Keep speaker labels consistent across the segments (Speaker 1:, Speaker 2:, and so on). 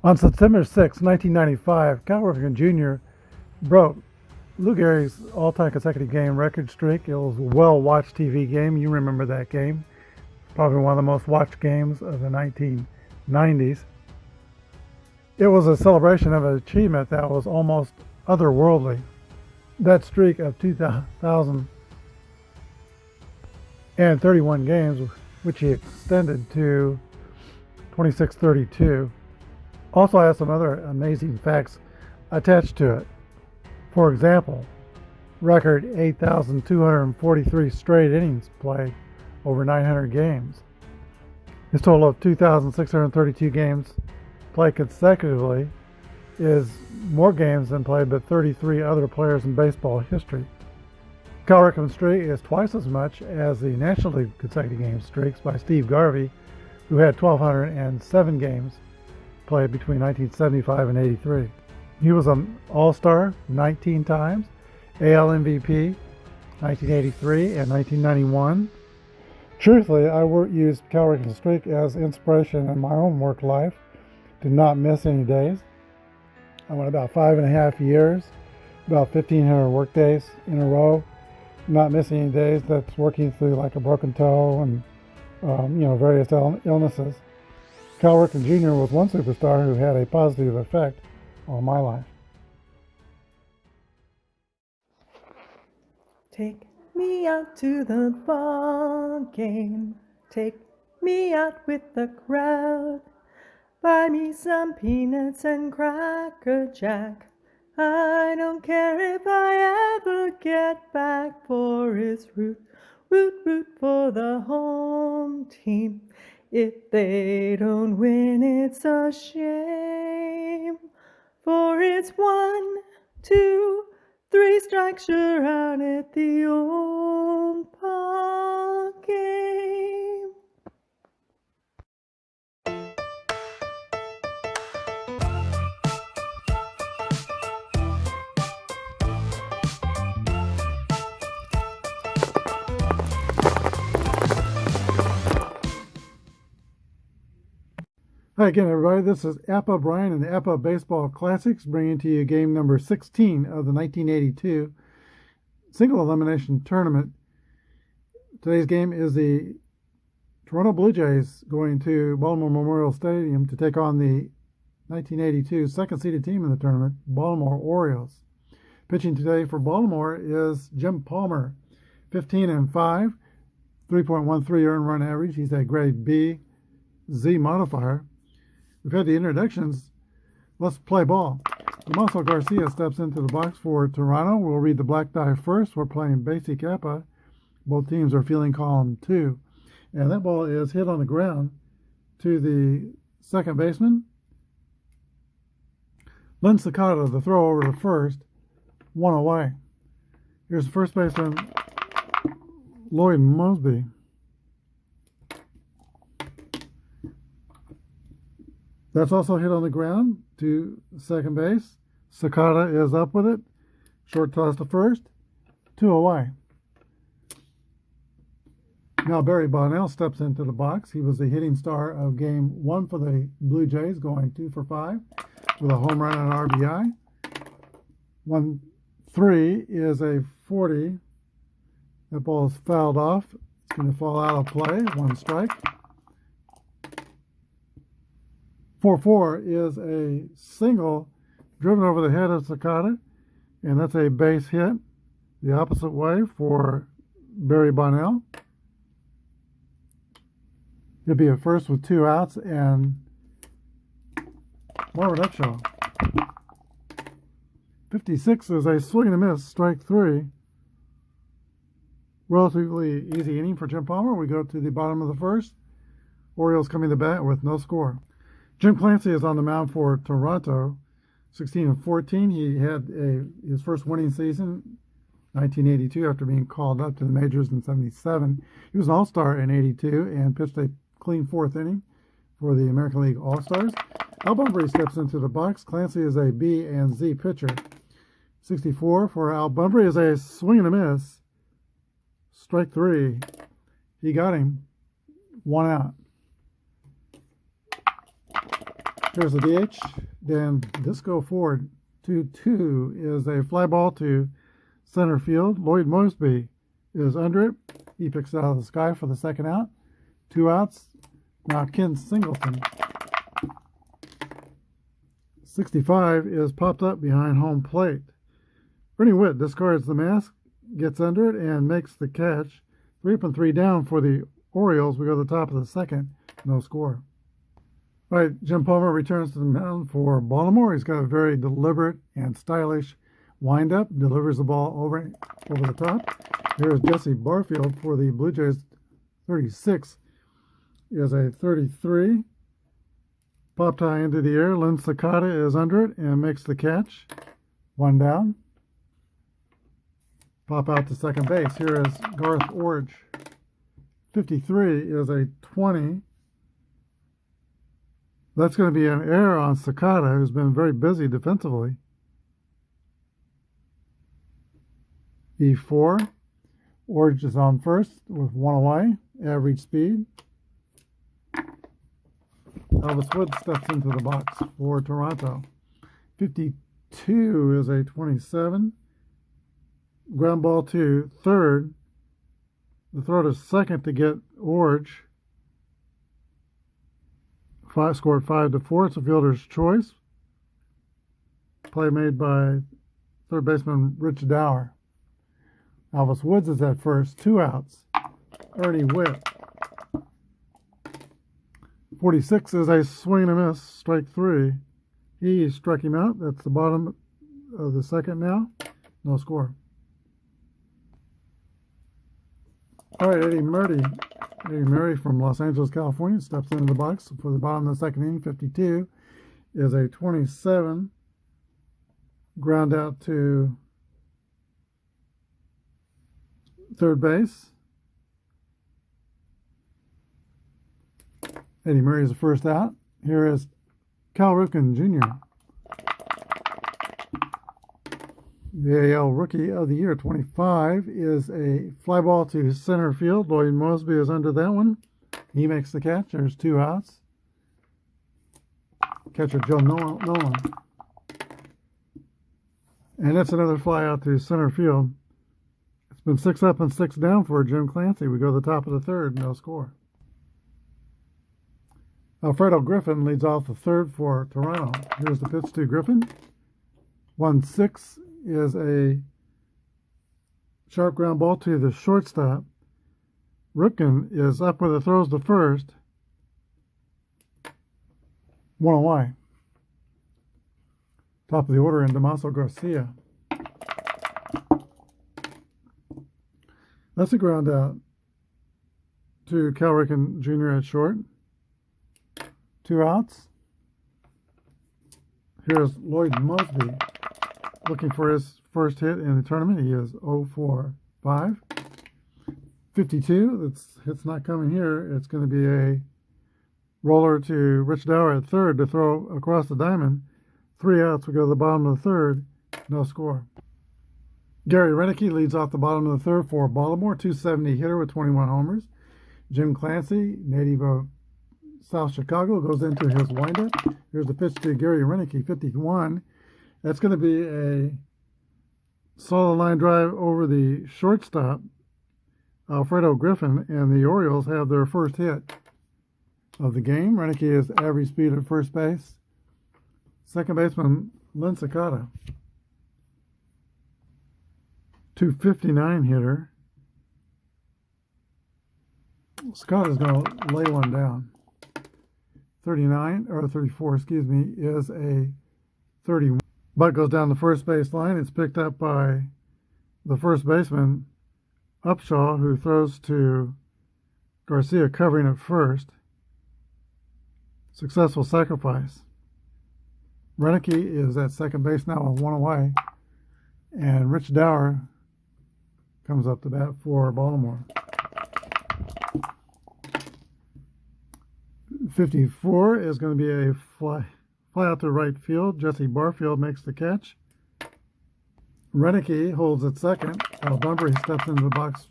Speaker 1: On September 6, 1995, Cal Ripken Jr. broke Lou Gehrig's all-time consecutive game record streak. It was a well-watched TV game. You remember that game. Probably one of the most watched games of the 1990s. It was a celebration of an achievement that was almost otherworldly. That streak of 2,031 games, which he extended to 2632, also has some other amazing facts attached to it. For example, record 8,243 straight innings played over 900 games. His total of 2,632 games played consecutively is more games than played by 33 other players in baseball history. Cal Ripken's streak is twice as much as the National League consecutive game streaks by Steve Garvey, who had 1,207 games played between 1975 and 83. He was an All-Star 19 times, AL MVP 1983 and 1991. Truthfully, I use Cal Ripken's streak as inspiration in my own work life to not miss any days. I went about 5.5 years, about 1,500 work days in a row, not missing any days. That's working through like a broken toe and various illnesses. Cal Ripken Jr. was one superstar who had a positive effect on my life.
Speaker 2: Take me out to the ball game. Take me out with the crowd. Buy me some peanuts and Cracker Jack. I don't care if I ever get back, for it's root for the home team. If they don't win, it's a shame, for it's 1, 2, 3 strikes, you're out at the old ball game.
Speaker 1: Hi again, everybody. This is Apba Brian and the Apba Baseball Classics, bringing to you game number 16 of the 1982 single elimination tournament. Today's game is the Toronto Blue Jays going to Baltimore Memorial Stadium to take on the 1982 second-seeded team in the tournament, Baltimore Orioles. Pitching today for Baltimore is Jim Palmer, 15-5, 3.13 earned run average. He's a grade B Z modifier. We've had the introductions. Let's play ball. Damaso Garcia steps into the box for Toronto. We'll read the black die first. We're playing basic Apba. Both teams are fielding column 2. And that ball is hit on the ground to the second baseman. Len Sakata, the throw over to first, 1 away. Here's the first baseman, Lloyd Mosby. That's also hit on the ground to second base. Sakata is up with it. Short toss to first. 2 away. Now Barry Bonnell steps into the box. He was the hitting star of game 1 for the Blue Jays, going 2 for 5 with a home run and an RBI. 1-3 is a 40. That ball is fouled off. It's going to fall out of play. 1 strike. 4-4 is a single driven over the head of Sakata, and that's a base hit the opposite way for Barry Bonnell. It'll be a first with 2 outs, and Marvin Upshaw. 56 is a swing and a miss, strike 3. Relatively easy inning for Jim Palmer. We go to the bottom of the first. Orioles coming to bat with no score. Jim Clancy is on the mound for Toronto, 16-14. He had his first winning season, 1982, after being called up to the majors in 77. He was an All-Star in 82 and pitched a clean 4th inning for the American League All-Stars. Al Bunbury steps into the box. Clancy is a B and Z pitcher. 64 for Al Bunbury is a swing and a miss. Strike 3. He got him. 1 out. Here's the DH. Then Disco Ford 2-2 is a fly ball to center field. Lloyd Mosby is under it. He picks it out of the sky for the second out. 2 outs. Now Ken Singleton. 65 is popped up behind home plate. Ernie Witt discards the mask, gets under it, and makes the catch. 3 up and 3 down for the Orioles. We go to the top of the second. No score. All right, Jim Palmer returns to the mound for Baltimore. He's got a very deliberate and stylish windup. Delivers the ball over the top. Here's Jesse Barfield for the Blue Jays. 36 is a 33. Popped high into the air. Lynn Sakata is under it and makes the catch. 1 down. Pop out to second base. Here is Garth Orge. 53 is a 20. That's going to be an error on Sakata, who's been very busy defensively. E4. Orge is on first with 1 away. Average speed. Elvis Wood steps into the box for Toronto. 52 is a 27. Ground ball to third. The throw to second to get Orge. Scored 5-4. It's a fielder's choice. Play made by third baseman Rich Dower. Elvis Woods is at first. 2 outs. Ernie Witt. 46 is a swing and a miss. Strike 3. He struck him out. That's the bottom of the second now. No score. All right, Eddie Murray from Los Angeles, California, steps into the box for the bottom of the second inning. 52 is a 27. Ground out to third base. Eddie Murray is the first out. Here is Cal Ripken Jr., the AL Rookie of the Year. 25 is a fly ball to center field. Lloyd Mosby is under that one. He makes the catch. There's 2 outs. Catcher Joe Nolan. And that's another fly out to center field. It's been 6 up and 6 down for Jim Clancy. We go to the top of the third. No score. Alfredo Griffin leads off the third for Toronto. Here's the pitch to Griffin. 1-6 is a sharp ground ball to the shortstop. Ripken is up with the throws to first. 1 away. Top of the order in Damaso Garcia. That's a ground out to Cal Ripken Jr. at short. 2 outs. Here's Lloyd Mosby looking for his first hit in the tournament. He is 0 for 5. 52. Hit's not coming here. It's going to be a roller to Rich Dower at third to throw across the diamond. 3 outs. We go to the bottom of the third. No score. Gary Renicky leads off the bottom of the third for Baltimore. 270 hitter with 21 homers. Jim Clancy, native of South Chicago, goes into his windup. Here's the pitch to Gary Renicky, 51. That's going to be a solid line drive over the shortstop, Alfredo Griffin, and the Orioles have their first hit of the game. Renicky is average speed at first base. Second baseman, Lynn Sakata, 259 hitter. Scott is going to lay one down. 34, is a 31. Butt goes down the first base line. It's picked up by the first baseman, Upshaw, who throws to Garcia covering at first. Successful sacrifice. Renicky is at second base now with 1 away. And Rich Dower comes up to bat for Baltimore. 54 is going to be a fly out to right field. Jesse Barfield makes the catch. Renicky holds at second. Al Bunbury steps into the box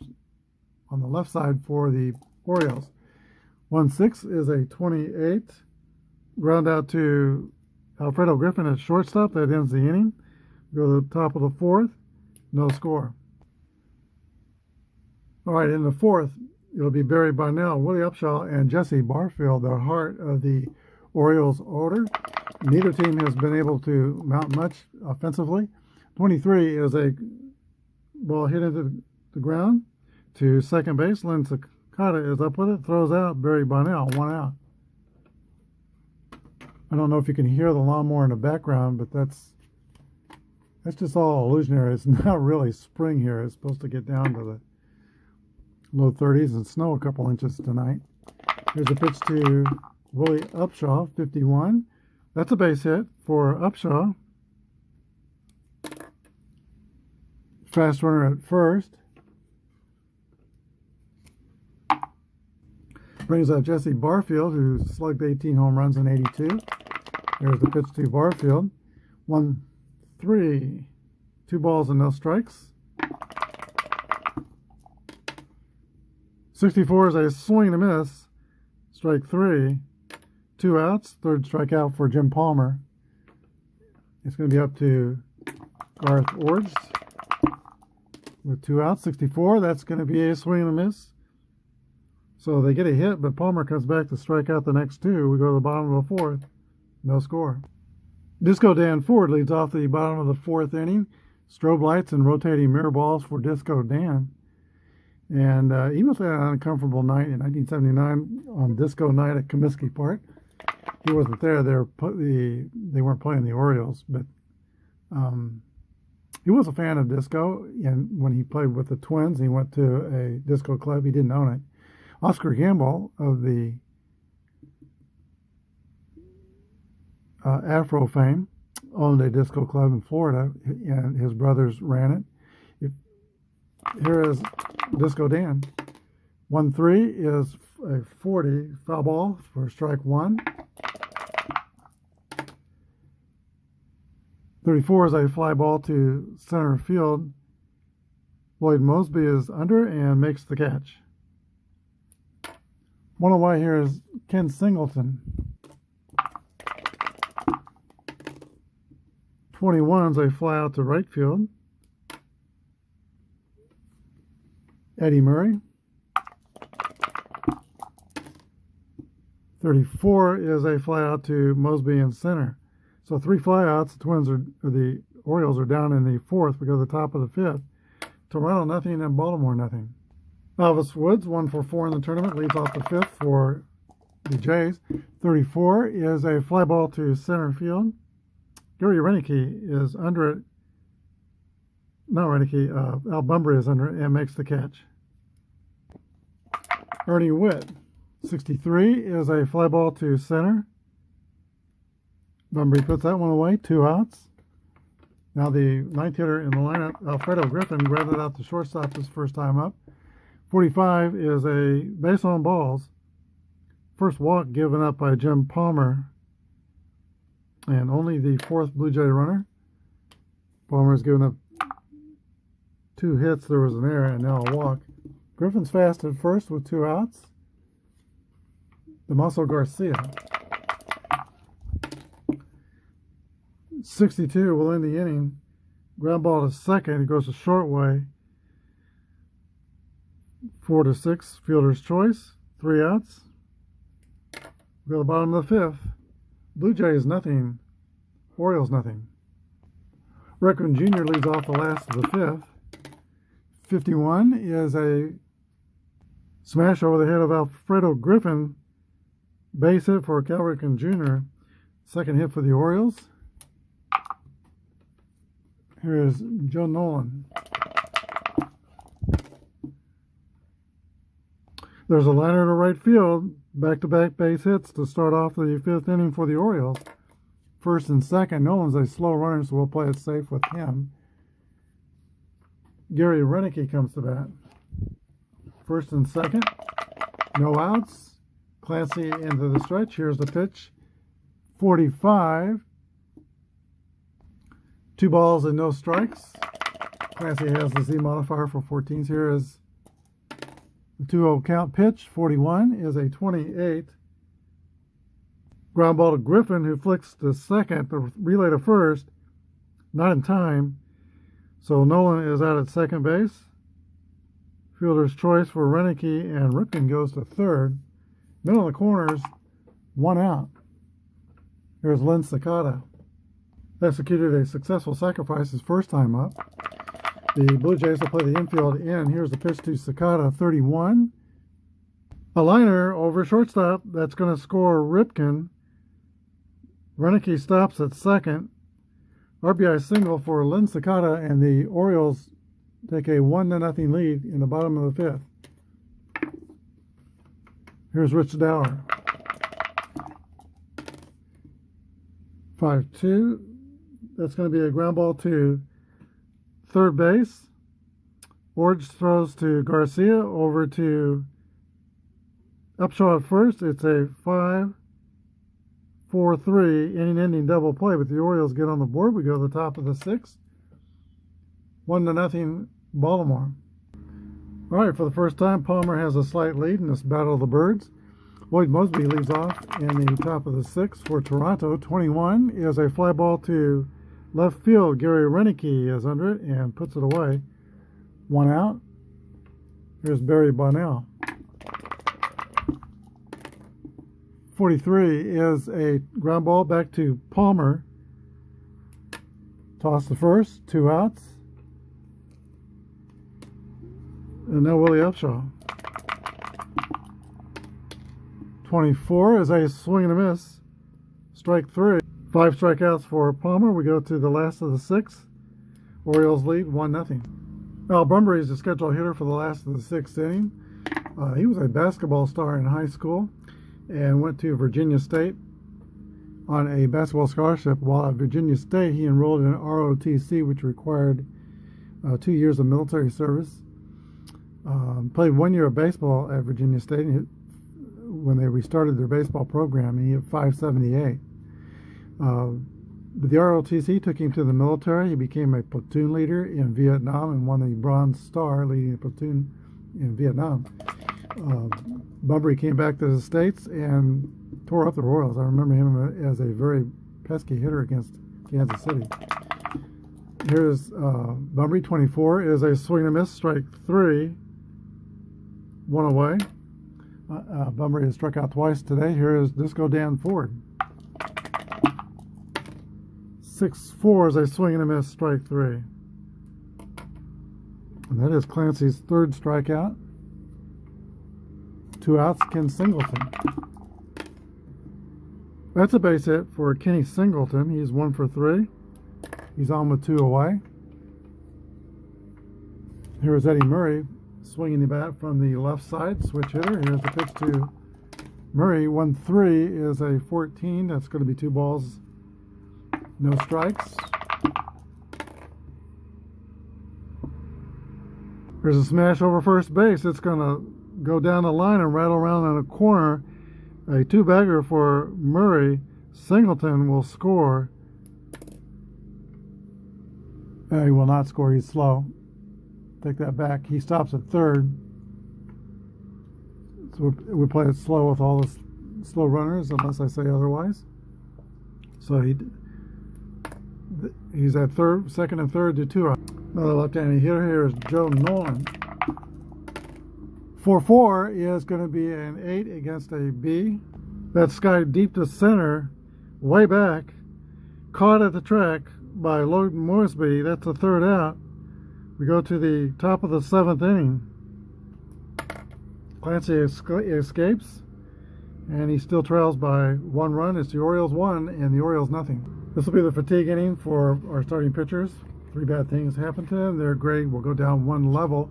Speaker 1: on the left side for the Orioles. 1-6 is a 28. Ground out to Alfredo Griffin at shortstop. That ends the inning. Go to the top of the fourth. No score. All right, in the fourth, it'll be Barry Bonnell, Willie Upshaw, and Jesse Barfield, the heart of the Orioles order. Neither team has been able to mount much offensively. 23 is a ball hit into the ground to second base. Lynn Sakata is up with it, throws out Barry Bonnell, 1 out. I don't know if you can hear the lawnmower in the background, but that's just all illusionary. It's not really spring here. It's supposed to get down to the low 30s and snow a couple inches tonight. Here's a pitch to Willie Upshaw, 51. That's a base hit for Upshaw. Fast runner at first. Brings up Jesse Barfield, who slugged 18 home runs in 82. There's the pitch to Barfield. 1-3. 2 balls and no strikes. 64 is a swing and a miss. Strike 3. 2 outs. Third strikeout for Jim Palmer. It's going to be up to Garth Ords with 2 outs. 64. That's going to be a swing and a miss. So they get a hit, but Palmer comes back to strike out the next 2. We go to the bottom of the fourth. No score. Disco Dan Ford leads off the bottom of the fourth inning. Strobe lights and rotating mirror balls for Disco Dan. And he must have had an uncomfortable night in 1979 on Disco Night at Comiskey Park. He wasn't there. They weren't playing the Orioles, but he was a fan of disco. And when he played with the Twins, he went to a disco club. He didn't own it. Oscar Gamble of the Afro fame owned a disco club in Florida, and his brothers ran it. Here is Disco Dan. 1-3 is a 40 foul ball for strike 1. 34 is a fly ball to center field. Lloyd Mosby is under and makes the catch. One away here is Ken Singleton. 21 is a fly out to right field. Eddie Murray. 34 is a fly out to Mosby in center. So 3 flyouts. The Orioles are down in the fourth. We go to the top of the fifth. Toronto nothing and Baltimore nothing. Elvis Woods, 1 for 4 in the tournament, leads off the fifth for the Jays. 34 is a fly ball to center field. Gary Renicky is under it. Not Renicky, Al Bumbry is under it and makes the catch. Ernie Witt, 63 is a fly ball to center. Bumbry puts that one away, 2 outs. Now the ninth hitter in the lineup, Alfredo Griffin, grounded out to shortstop his first time up. 45 is a base on balls. First walk given up by Jim Palmer. And only the fourth Blue Jay runner. Palmer's given up 2 hits. There was an error and now a walk. Griffin's fast at first with 2 outs. Damaso Garcia. 62 will end the inning. Ground ball to second. It goes a short way. 4-6. Fielder's choice. 3 outs. We go to the bottom of the fifth. Blue Jays nothing. Orioles nothing. Reckon Jr. leads off the last of the fifth. 51 is a smash over the head of Alfredo Griffin. Base hit for Cal Ripken Jr. Second hit for the Orioles. Here is Joe Nolan. There's a liner to right field. Back-to-back base hits to start off the fifth inning for the Orioles. First and second. Nolan's a slow runner, so we'll play it safe with him. Gary Renicky comes to bat. First and second. No outs. Clancy into the stretch. Here's the pitch. 45. 2 balls and no strikes. Clancy has the Z modifier for 14s. Here is the 2-0 count pitch. 41 is a 28. Ground ball to Griffin, who flicks to second, the relay to first, not in time. So Nolan is out at second base. Fielder's choice for Renicky, and Ripken goes to third. Middle of the corners, one out. Here's Len Cicada. Executed a successful sacrifice his first time up. The Blue Jays will play the infield in. Here's the pitch to Cicada, 31. A liner over shortstop. That's going to score Ripken. Renicky stops at second. RBI single for Len Cicada, and the Orioles take a 1-0 lead in the bottom of the fifth. Here's Rich Dower. 5-2. That's going to be a ground ball to third base. Orge throws to Garcia, over to Upshaw at first. It's a 5-4-3 inning-ending double play, but the Orioles get on the board. We go to the top of the sixth. 1-0 Baltimore. All right, for the first time, Palmer has a slight lead in this Battle of the Birds. Lloyd Mosby leads off in the top of the sixth for Toronto. 21 is a fly ball to left field. Gary Renicky is under it and puts it away. One out. Here's Barry Bonnell. 43 is a ground ball back to Palmer. Toss the first, two outs. And now Willie Upshaw. 24 is a swing and a miss. Strike three. 5 strikeouts for Palmer. We go to the last of the sixth. Orioles lead 1-0. Al Brumbury is the scheduled hitter for the last of the sixth inning. He was a basketball star in high school and went to Virginia State on a basketball scholarship. While at Virginia State, he enrolled in ROTC, which required 2 years of military service. Played 1 year of baseball at Virginia State. When they restarted their baseball program, he hit .578. But the ROTC took him to the military. He became a platoon leader in Vietnam and won the Bronze Star leading a platoon in Vietnam. Bunbury came back to the States and tore up the Royals. I remember him as a very pesky hitter against Kansas City. Here's Bunbury. 24 is a swing and a miss, strike three, one away. Bunbury has struck out twice today. Here is Disco Dan Ford. 6-4 is a swing and a miss, strike three. And that is Clancy's third strikeout. 2 outs, Ken Singleton. That's a base hit for Kenny Singleton. He's 1 for 3. He's on with 2 away. Here is Eddie Murray swinging the bat from the left side, switch hitter. Here's the pitch to Murray. 1-3 is a 14. That's going to be 2 balls, no strikes. There's a smash over first base. It's going to go down the line and rattle around in a corner. A 2-bagger for Murray. Singleton will score. He will not score. He's slow. Take that back. He stops at third. So we play it slow with all the slow runners, unless I say otherwise. So he's at third, second and third to 2 out. Another left-handed hitter here is Joe Nolan. 4-4 is going to be an 8 against a B. That sky deep to center, way back, caught at the track by Lloyd Mosby. That's the third out. We go to the top of the 7th inning. Clancy escapes, and he still trails by 1 run. It's the Orioles 1 and the Orioles nothing. This will be the fatigue inning for our starting pitchers. 3 bad things happen to them. Their grade will go down 1 level.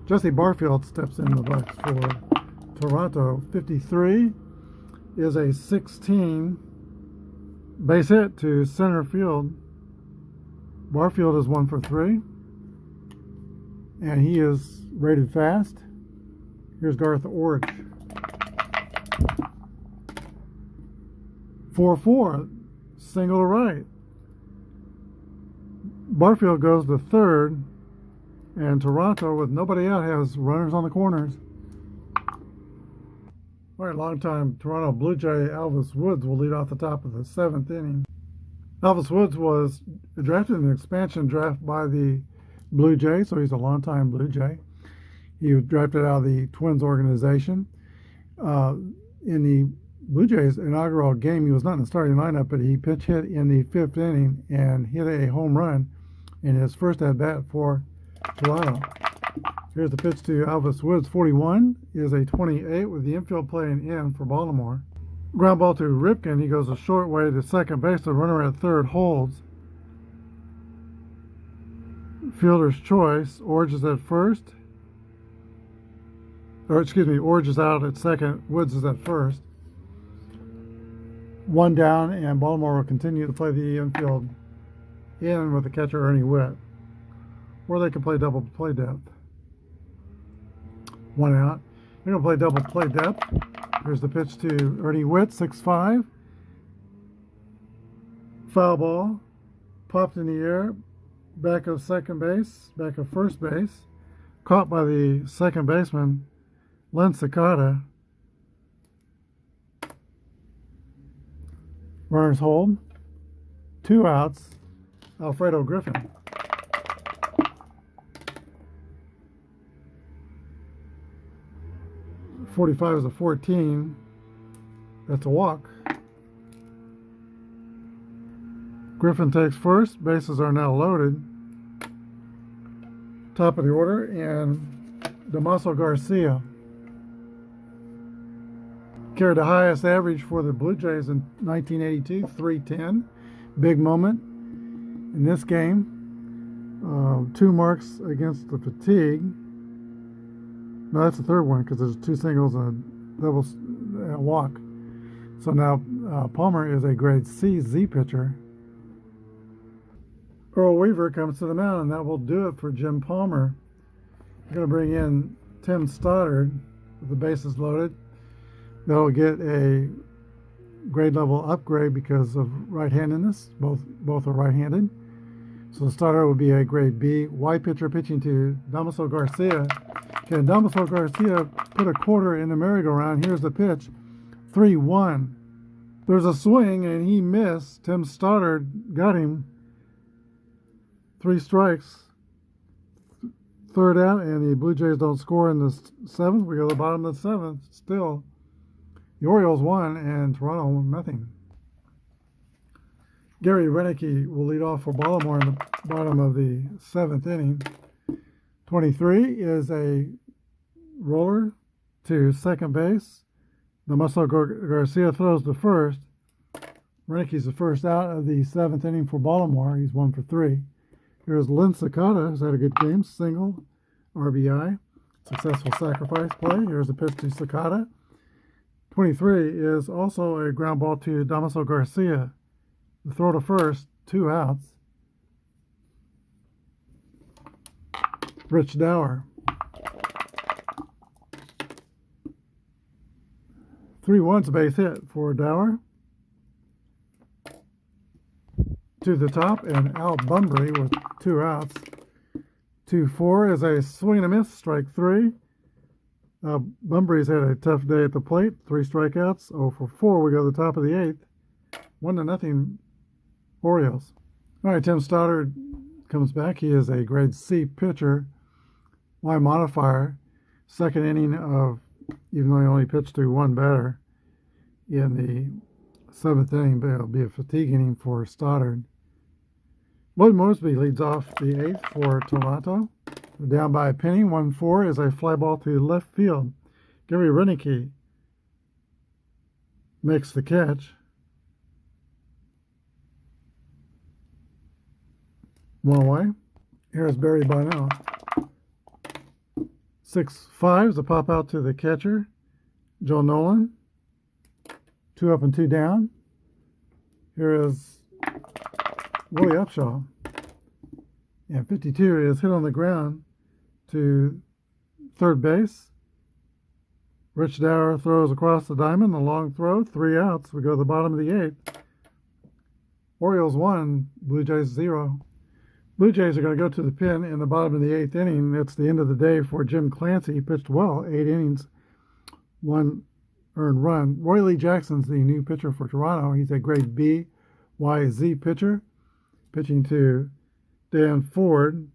Speaker 1: Jesse Barfield steps in the box for Toronto. 53 is a 16 base hit to center field. Barfield is 1 for 3, and he is rated fast. Here's Garth Orge. 4-4, single to right. Barfield goes to third, and Toronto, with nobody out, has runners on the corners. All right, longtime Toronto Blue Jay Elvis Woods will lead off the top of the 7th inning. Elvis Woods was drafted in the expansion draft by the Blue Jays, so he's a longtime Blue Jay. He was drafted out of the Twins organization. In the Blue Jays inaugural game, he was not in the starting lineup, but he pitch hit in the 5th inning and hit a home run in his first at-bat for Toronto. Here's the pitch to Elvis Woods. 41 is a 28 with the infield playing in for Baltimore. Ground ball to Ripken. He goes a short way to second base. The runner at third holds. Fielder's choice. Orge is at first. Orge is out at second. Woods is at first. One down, and Baltimore will continue to play the infield in with the catcher Ernie Witt. Or they can play double play depth. One out. They're going to play double play depth. Here's the pitch to Ernie Witt, 6'5". Foul ball. Popped in the air. Back of second base. Back of first base. Caught by the second baseman, Len Cicada. Runners hold. 2 outs. Alfredo Griffin. .45 is a 14. That's a walk. Griffin takes first. Bases are now loaded. Top of the order, and Damaso Garcia carried the highest average for the Blue Jays in 1982, 310. Big moment in this game. 2 marks against the fatigue. No, that's the third one because there's 2 singles and a double walk. So now Palmer is a grade C Z pitcher. Earl Weaver comes to the mound, and that will do it for Jim Palmer. We're going to bring in Tim Stoddard with the bases loaded. They'll get a grade level upgrade because of right-handedness. Both are right-handed. So Stoddard will be a grade B. Y pitcher pitching to Damaso Garcia. Can Damaso Garcia put a quarter in the merry-go-round? Here's the pitch. 3-1. There's a swing, and he missed. Tim Stoddard got him. 3 strikes. Third out, and the Blue Jays don't score in the 7th. We go to the bottom of the 7th. Still, the Orioles won, and Toronto won nothing. Gary Renicky will lead off for Baltimore in the bottom of the 7th inning. 23 is a roller to second base. Damaso Garcia throws to first. Renicky's the first out of the 7th inning for Baltimore. He's 1 for 3. Here's Len Cicada, who's had a good game. Single, RBI, successful sacrifice play. Here's the pitch to Cicada. 23 is also a ground ball to Damaso Garcia. The throw to first, 2 outs. Rich Dower. 3-1's a base hit for Dower. To the top, and Al Bunbury with 2 outs. 2-4 is a swing and a miss, strike 3. Bunbury's had a tough day at the plate, 3 strikeouts. 0 for 4. We go to the top of the 8th. 1-0 Orioles. All right, Tim Stoddard comes back. He is a grade C pitcher. Y modifier. 2nd inning of, even though he only pitched to 1 batter in the 7th inning, but it'll be a fatigue inning for Stoddard. Lloyd Mosby leads off the 8th for Toronto. Down by a penny. 1-4 is a fly ball to left field. Gary Renicky makes the catch. 1 away. Here's Barry Bonnell. 6-5 is a pop out to the catcher, Joe Nolan. 2 up and 2 down. Here is Willie Upshaw. And 52 is hit on the ground to third base. Rich Dower throws across the diamond, a long throw, 3 outs. We go to the bottom of the 8th. Orioles 1, Blue Jays 0. Blue Jays are going to go to the pen in the bottom of the 8th inning. It's the end of the day for Jim Clancy. He pitched well, 8 innings, 1 earned run. Roy Lee Jackson's the new pitcher for Toronto. He's a grade B, YZ pitcher, pitching to Dan Ford,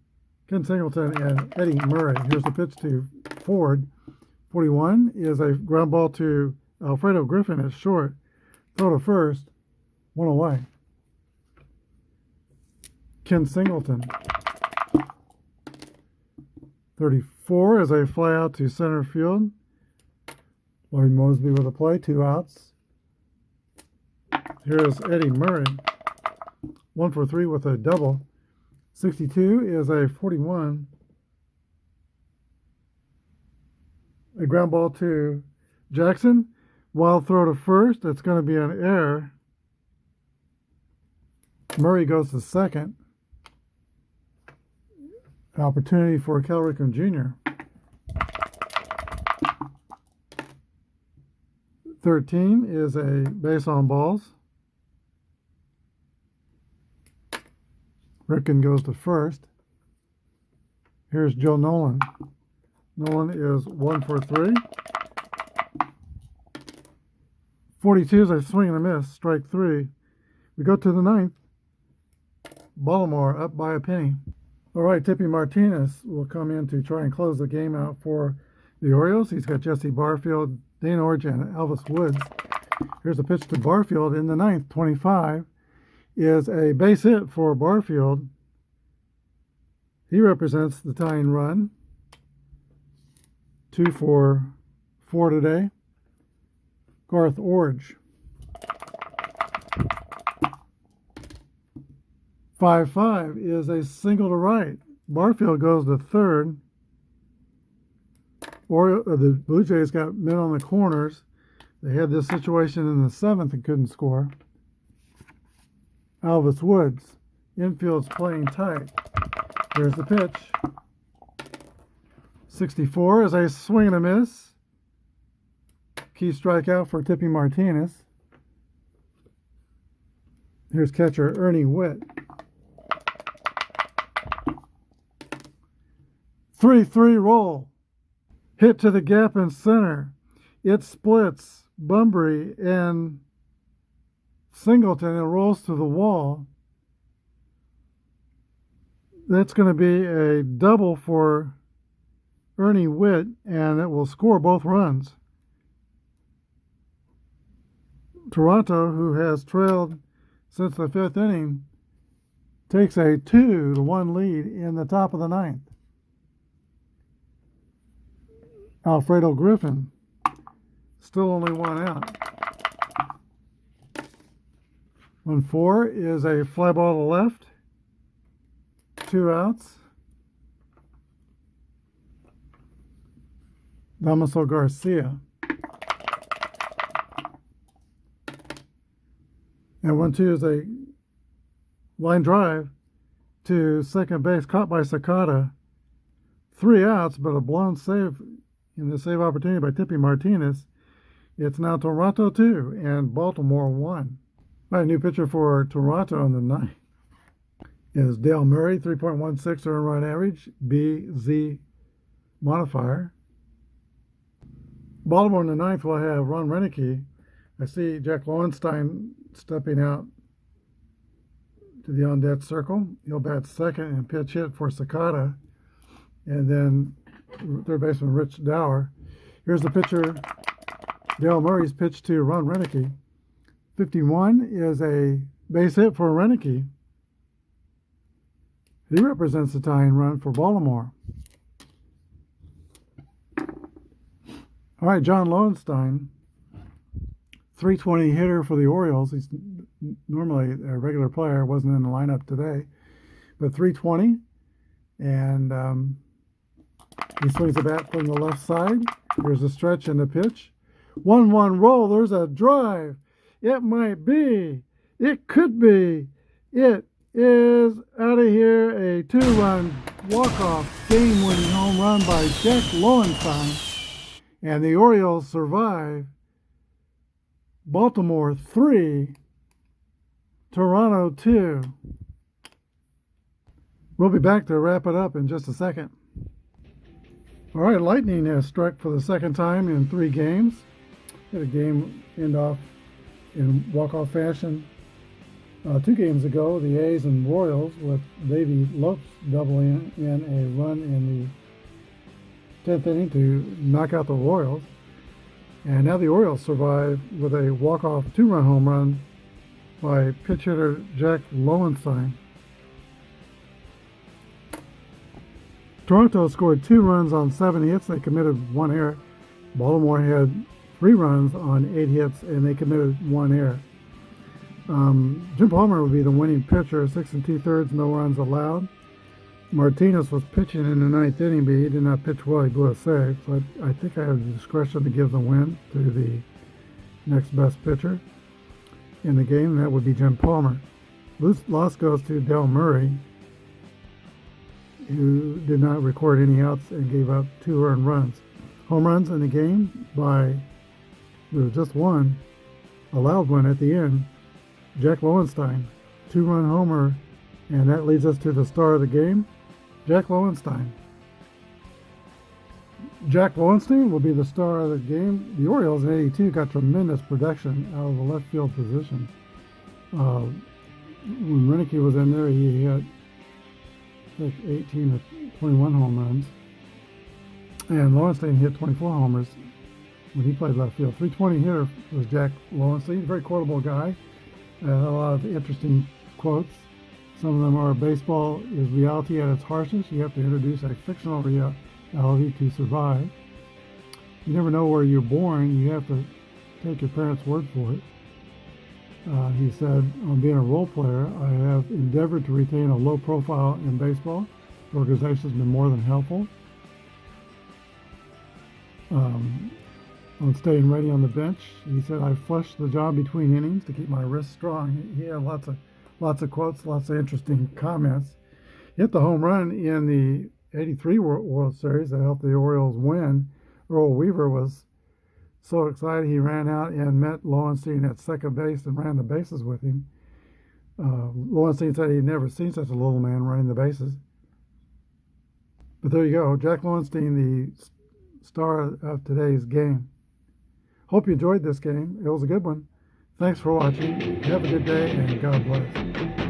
Speaker 1: Ken Singleton, and Eddie Murray. Here's the pitch to Ford. 41 is a ground ball to Alfredo Griffin at short. Throw to first, one away. Ken Singleton. 34 is a fly out to center field. Lloyd Mosby with a play, 2 outs. Here's Eddie Murray. 1 for 3 with a double. 62 is a 41. A ground ball to Jackson. Wild throw to first. It's going to be an error. Murray goes to second. An opportunity for Cal Ripken Jr. 13 is a base on balls. Ripken goes to first. Here's Joe Nolan. Nolan is 1 for 3. 42 is a swing and a miss, strike 3. We go to the 9th. Baltimore up by a penny. All right, Tippy Martinez will come in to try and close the game out for the Orioles. He's got Jesse Barfield, Dane Orge, and Elvis Woods. Here's a pitch to Barfield in the 9th. 25 is a base hit for Barfield. He represents the tying run. 2 for 4 today. Garth Orge. 5-5 is a single to right. Barfield goes to third. The Blue Jays got men on the corners. They had this situation in the 7th and couldn't score. Elvis Woods. Infield's playing tight. Here's the pitch. 64 is a swing and a miss. Key strikeout for Tippy Martinez. Here's catcher Ernie Witt. 3-3 roll. Hit to the gap in center. It splits Bunbury and Singleton and rolls to the wall. That's going to be a double for Ernie Witt, and it will score both runs. Toronto, who has trailed since the 5th inning, takes a 2-1 lead in the top of the 9th. Alfredo Griffin, still only 1 out. 1-4 is a fly ball to left. 2 outs. Damaso Garcia. And 1-2 is a line drive to second base, caught by Sakata. 3 outs, but a blown save in the save opportunity by Tippy Martinez. It's now Toronto 2 and Baltimore 1. My new pitcher for Toronto on the 9th is Dale Murray, 3.16 earned run average, BZ modifier. Baltimore in the 9th will have Ron Renicky. I see Jack Lowenstein stepping out to the on-deck circle. He'll bat second and pitch hit for Sakata. And then third baseman Rich Dower. Here's the pitcher, Dale Murray's pitch to Ron Renicky. 51 is a base hit for Renicky. He represents the tying run for Baltimore. All right, John Lowenstein, 320 hitter for the Orioles. He's normally a regular player, wasn't in the lineup today, but 320, and he swings the bat from the left side. There's a stretch and a pitch. 1-1 roll. There's a drive. It might be. It could be. It is out of here. A 2-run walk-off game-winning home run by Jack Lowenstein. And the Orioles survive. Baltimore 3, Toronto 2. We'll be back to wrap it up in just a second. All right, lightning has struck for the second time in 3 games. Had a game end off in walk-off fashion 2 games ago. The A's and Royals with Davey Lopes doubling in a run in the 10th inning to knock out the Royals. And now the Orioles survive with a walk-off 2-run home run by pitch hitter Jack Lowenstein. Toronto scored 2 runs on 7 hits. They committed 1 error. Baltimore had 3 runs on 8 hits, and they committed 1 error. Jim Palmer would be the winning pitcher, 6 2/3, no runs allowed. Martinez was pitching in the 9th inning, but he did not pitch well. He blew a save. So I think I have the discretion to give the win to the next best pitcher in the game. That would be Jim Palmer. Loss goes to Del Murray, who did not record any outs and gave up 2 earned runs. Home runs in the game there was just one, a loud one at the end. Jack Lowenstein, 2-run homer, and that leads us to the star of the game, Jack Lowenstein. Jack Lowenstein will be the star of the game. The Orioles in '82 got tremendous production out of the left field position. When Renicky was in there, he had 18 to 21 home runs. And Lowenstein hit 24 homers when he played left field. 320 hitter was Jack Lowenstein, very quotable guy. A lot of interesting quotes. Some of them are, baseball is reality at its harshest. You have to introduce a fictional reality to survive. You never know where you're born. You have to take your parents' word for it. He said, on being a role player, I have endeavored to retain a low profile in baseball. The organization has been more than helpful. On staying ready on the bench, he said, I flushed the job between innings to keep my wrists strong. He had lots of quotes, lots of interesting comments. He hit the home run in the '83 World Series that helped the Orioles win. Earl Weaver was so excited he ran out and met Lowenstein at second base and ran the bases with him. Lowenstein said he'd never seen such a little man running the bases. But there you go, Jack Lowenstein, the star of today's game. Hope you enjoyed this game. It was a good one. Thanks for watching. Have a good day, and God bless.